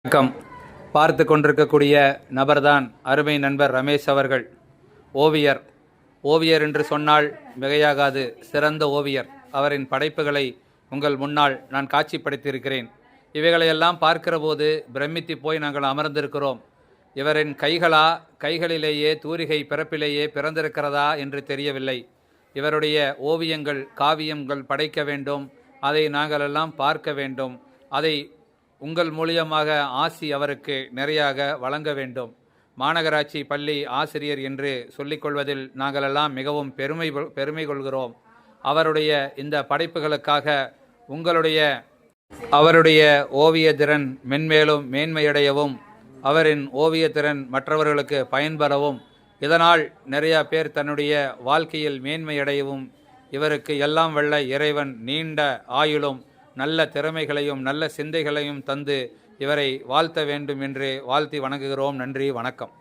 வணக்கம். பார்த்து கொண்டிருக்கக்கூடிய நபர்தான் அருமை நண்பர் ரமேஷ் அவர்கள். ஓவியர். ஓவியர் என்று சொன்னால் மிகையாகாது, சிறந்த ஓவியர். அவரின் படைப்புகளை உங்கள் முன்னால் நான் காட்சிப்படுத்தியிருக்கிறேன். இவைகளையெல்லாம் பார்க்கிற போது பிரமித்து போய் நாங்கள் அமர்ந்திருக்கிறோம். இவரின் கைகளிலேயே தூரிகை பிறப்பிலேயே பிறந்திருக்கிறதா என்று தெரியவில்லை. இவருடைய ஓவியங்கள், காவியங்கள் படைக்க வேண்டும், அதை நாங்களெல்லாம் பார்க்க வேண்டும். அதை உங்கள் மூலியமாக ஆசி அவருக்கு நிறையாக வழங்க வேண்டும். மாநகராட்சி பள்ளி ஆசிரியர் என்று சொல்லிக்கொள்வதில் நாங்களெல்லாம் மிகவும் பெருமை கொள்கிறோம். அவருடைய இந்த படைப்புகளுக்காக அவருடைய ஓவிய திறன் மென்மேலும் மேன்மையடையவும், அவரின் ஓவிய திறன் மற்றவர்களுக்கு பயன்பெறவும், இதனால் நிறையா பேர் தன்னுடைய வாழ்க்கையில் மேன்மையடையவும் இவருக்கு எல்லாம் வல்ல இறைவன் நீண்ட ஆயுளும் நல்ல திறமைகளையும் நல்ல சிந்தைகளையும் தந்து இவரை வாழ்த்த வேண்டும் என்று வாழ்த்தி வணங்குகிறோம். நன்றி, வணக்கம்.